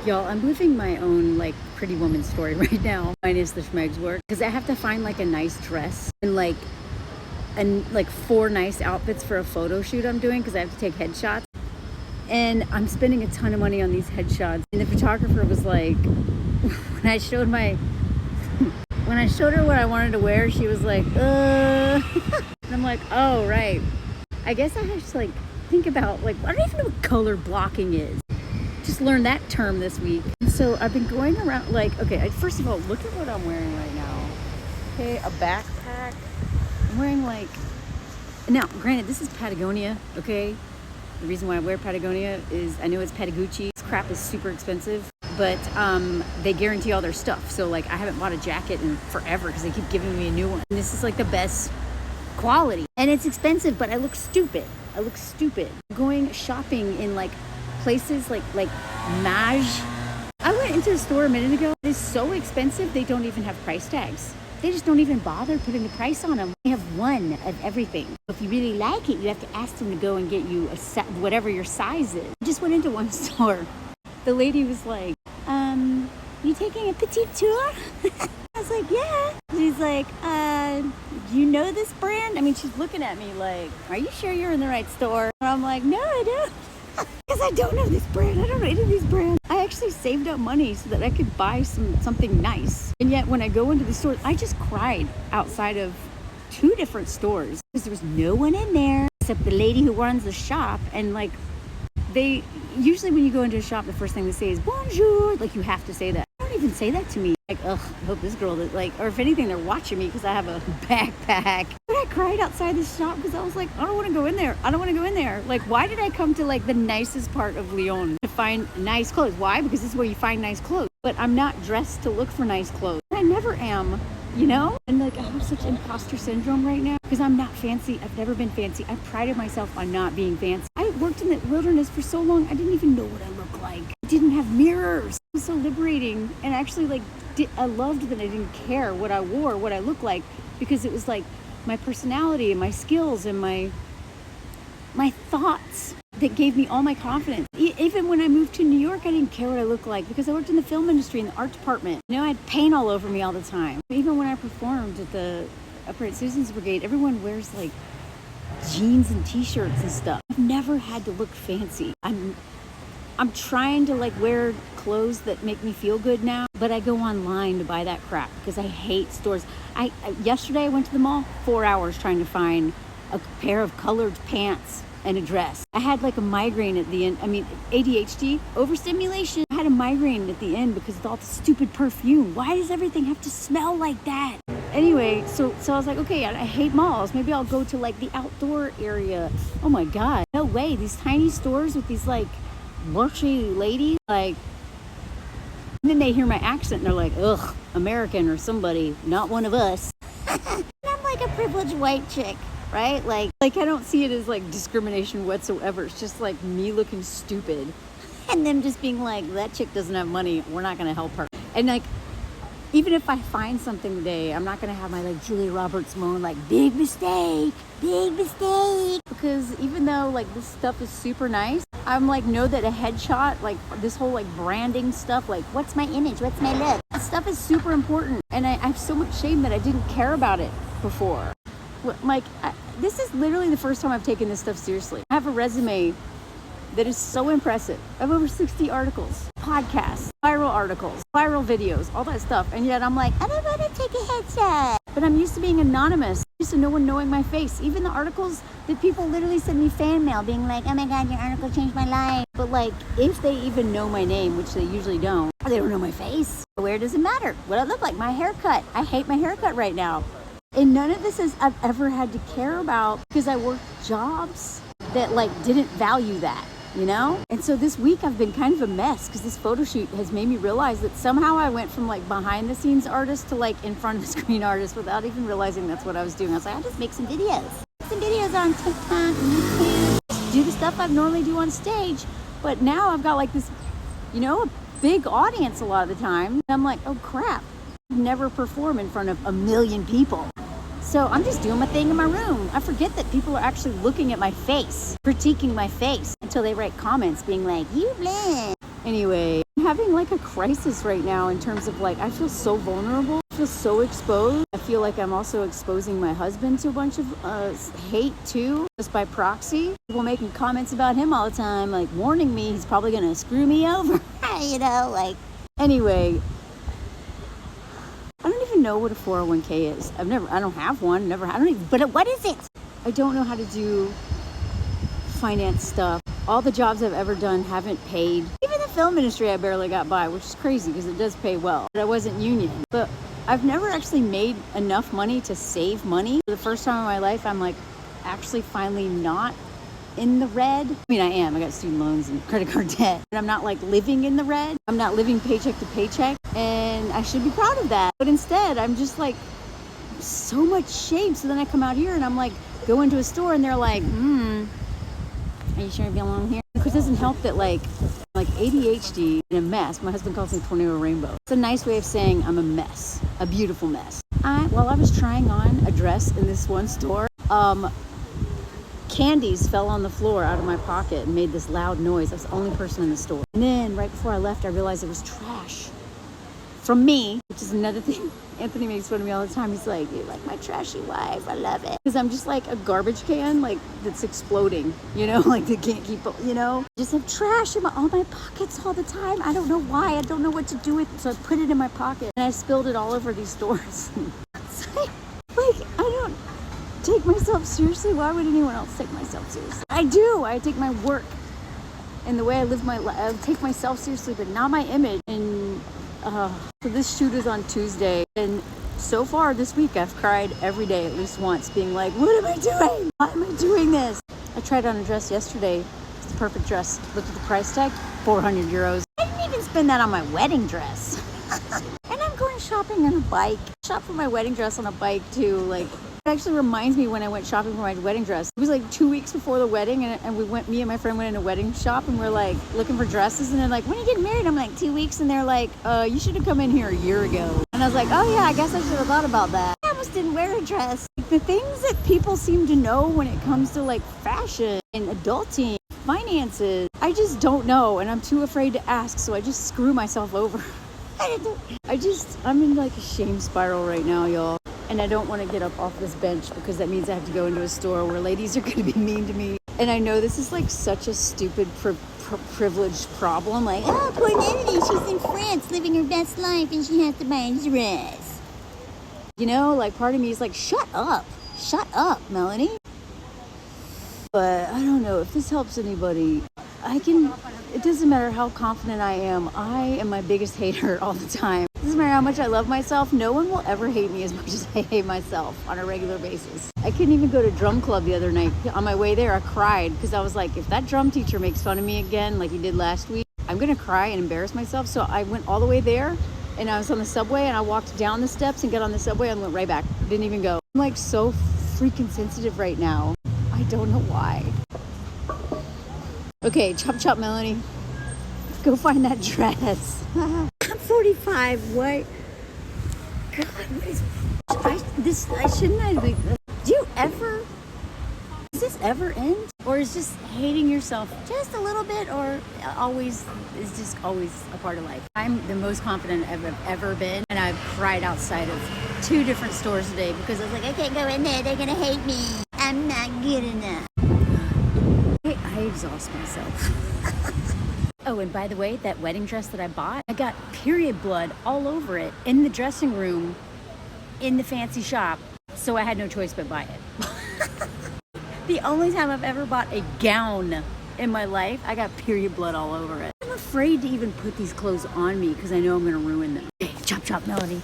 Y'all, I'm living my own like pretty woman story right now, minus the schmegs work, because I have to find like a nice dress and like 4 nice outfits for a photo shoot I'm doing, because I have to take headshots. And I'm spending a ton of money on these headshots. And the photographer was like, when I showed her what I wanted to wear, she was like, And I'm like, oh, right. I guess I have to like think about like, I don't even know what color blocking is. Just learned that term this week. And so I've been going around like, okay, first of all, look at what I'm wearing right now. Okay, a backpack. I'm wearing like, now granted, this is Patagonia, okay? The reason why I wear Patagonia is I know it's Patagucci. This crap is super expensive, but they guarantee all their stuff. So like I haven't bought a jacket in forever because they keep giving me a new one. And this is like the best quality. And it's expensive, but I look stupid. Going shopping in like places like Maj. I went into a store a minute ago. It's so expensive, they don't even have price tags. They just don't even bother putting the price on them. They have one of everything. If you really like it, you have to ask them to go and get you a set, whatever your size is. I just went into one store. The lady was like, you taking a petite tour? I was like, yeah. She's like, do you know this brand? I mean, she's looking at me like, are you sure you're in the right store? And I'm like, no, I don't. Because I don't know this brand. I don't know any of these brands. I actually saved up money so that I could buy something nice. And yet when I go into the store, I just cried outside of 2 different stores because there was no one in there except the lady who runs the shop. And like, they usually when you go into a shop, the first thing they say is bonjour. Like you have to say that. They don't even say that to me. Like, ugh, I hope this girl that like, or if anything, they're watching me because I have a backpack. But I cried outside the shop because I was like, I don't want to go in there. Like, why did I come to like the nicest part of Lyon to find nice clothes? Why? Because this is where you find nice clothes. But I'm not dressed to look for nice clothes. I never am, you know? And like, I have such imposter syndrome right now because I'm not fancy. I've never been fancy. I prided myself on not being fancy. I worked in the wilderness for so long. I didn't even know what I looked like. I didn't have mirrors. It was so liberating. And actually like, I loved that I didn't care what I wore, what I looked like, because it was like my personality and my skills and my thoughts that gave me all my confidence. Even when I moved to New York, I didn't care what I looked like because I worked in the film industry in the art department. You know, I had paint all over me all the time. Even when I performed at the Upper at Susan's Brigade, everyone wears like jeans and t-shirts and stuff. I've never had to look fancy. I'm trying to like wear clothes that make me feel good now, but I go online to buy that crap because I hate stores. Yesterday I went to the mall 4 hours trying to find a pair of colored pants and a dress. I had like a migraine at the end. I mean, ADHD, overstimulation. I had a migraine at the end because of all the stupid perfume. Why does everything have to smell like that? Anyway, so I was like, okay, I hate malls. Maybe I'll go to like the outdoor area. Oh my God, no way. These tiny stores with these like lurchy ladies, like, and then they hear my accent and they're like, ugh, American or somebody, not one of us. And I'm like a privileged white chick, right? Like I don't see it as like discrimination whatsoever. It's just like me looking stupid and them just being like, that chick doesn't have money, we're not gonna help her. And like, even if I find something today, I'm not gonna have my like Julia Roberts moan like, big mistake. Because even though like this stuff is super nice, I'm like, know that a headshot, like this whole like branding stuff, like what's my image, what's my look, that stuff is super important. And I have so much shame that I didn't care about it before. Like, this is literally the first time I've taken this stuff seriously. I have a resume that is so impressive. I have over 60 articles, podcasts, viral articles, viral videos, all that stuff. And yet I'm like, I don't want to take a headshot. But I'm used to being anonymous. I'm used to no one knowing my face. Even the articles that people literally send me fan mail being like, oh my God, your article changed my life. But like, if they even know my name, which they usually don't, they don't know my face. Where does it matter? What I look like, my haircut. I hate my haircut right now. And none of this is I've ever had to care about because I worked jobs that like didn't value that. You know? And so this week I've been kind of a mess because this photo shoot has made me realize that somehow I went from like behind the scenes artist to like in front of the screen artist without even realizing that's what I was doing. I was like, I'll just make some videos. Some videos on TikTok, YouTube, do the stuff I normally do on stage. But now I've got like this, you know, a big audience a lot of the time. And I'm like, oh crap, I've never performed in front of 1 million people. So I'm just doing my thing in my room. I forget that people are actually looking at my face, critiquing my face until they write comments being like, you blah. Anyway, I'm having like a crisis right now in terms of like, I feel so vulnerable. I feel so exposed. I feel like I'm also exposing my husband to a bunch of hate too, just by proxy. People making comments about him all the time, like warning me he's probably gonna screw me over. Anyway, I don't even know what a 401k is. I don't have one, but what is it? I don't know how to do finance stuff. All the jobs I've ever done haven't paid. Even the film industry I barely got by, which is crazy because it does pay well. But I wasn't union. But I've never actually made enough money to save money. For the first time in my life, I'm like actually finally not in the red. I mean, I am. I got student loans and credit card debt. But I'm not like living in the red. I'm not living paycheck to paycheck. And I should be proud of that. But instead, I'm just like so much shame. So then I come out here and I'm like, go into a store and they're like, are you sure you belong here? Because it doesn't help that like ADHD and a mess. My husband calls me Tornado Rainbow. It's a nice way of saying I'm a mess, a beautiful mess. While I was trying on a dress in this one store, candies fell on the floor out of my pocket and made this loud noise. I was the only person in the store. And then right before I left, I realized it was trash from me, which is another thing. Anthony makes fun of me all the time. He's like, you're like my trashy wife. I love it. Because I'm just like a garbage can, like that's exploding, like they can't keep up, Just have trash in all my pockets all the time. I don't know why. I don't know what to do with it. So I put it in my pocket and I spilled it all over these stores. I don't take myself seriously. Why would anyone else take myself seriously? I do. I take my work and the way I live my life. I take myself seriously, but not my image. And so this shoot is on Tuesday, and so far this week I've cried every day at least once, being like, what am I doing? Why am I doing this? I tried on a dress yesterday. It's the perfect dress. Looked at the price tag, 400 euros. I didn't even spend that on my wedding dress. And I'm going shopping on a bike. Shop for my wedding dress on a bike too. Like, it actually reminds me when I went shopping for my wedding dress. It was like 2 weeks before the wedding, and me and my friend went in a wedding shop, and we're like looking for dresses, and they're like, when are you getting married? I'm like, 2 weeks, and they're like, you should have come in here a year ago. And I was like, oh yeah, I guess I should have thought about that. I almost didn't wear a dress. The things that people seem to know when it comes to like fashion and adulting, finances, I just don't know, and I'm too afraid to ask, so I just screw myself over. I'm in like a shame spiral right now, y'all. And I don't want to get up off this bench because that means I have to go into a store where ladies are going to be mean to me. And I know this is like such a stupid privileged problem. Like, oh, poor Melanie, she's in France living her best life and she has to buy a dress. Like part of me is like, shut up, Melanie. But I don't know if this helps anybody. It doesn't matter how confident I am my biggest hater all the time. It doesn't matter how much I love myself, no one will ever hate me as much as I hate myself on a regular basis. I couldn't even go to drum club the other night. On my way there, I cried because I was like, if that drum teacher makes fun of me again like he did last week, I'm gonna cry and embarrass myself. So I went all the way there and I was on the subway and I walked down the steps and got on the subway and went right back. Didn't even go. I'm like so freaking sensitive right now. I don't know why. Okay, chop, Melanie. Go find that dress. I'm 45. What? God, what is... shouldn't I be... Does this ever end? Or is just hating yourself just a little bit, or is just always a part of life? I'm the most confident I've ever been, and I've cried outside of 2 different stores today because I was like, I can't go in there, they're gonna hate me. I'm not good enough. I exhaust myself. Oh, and by the way, that wedding dress that I bought, I got period blood all over it in the dressing room in the fancy shop. So I had no choice but buy it. The only time I've ever bought a gown in my life, I got period blood all over it. I'm afraid to even put these clothes on me because I know I'm going to ruin them. Hey, chop, Melody.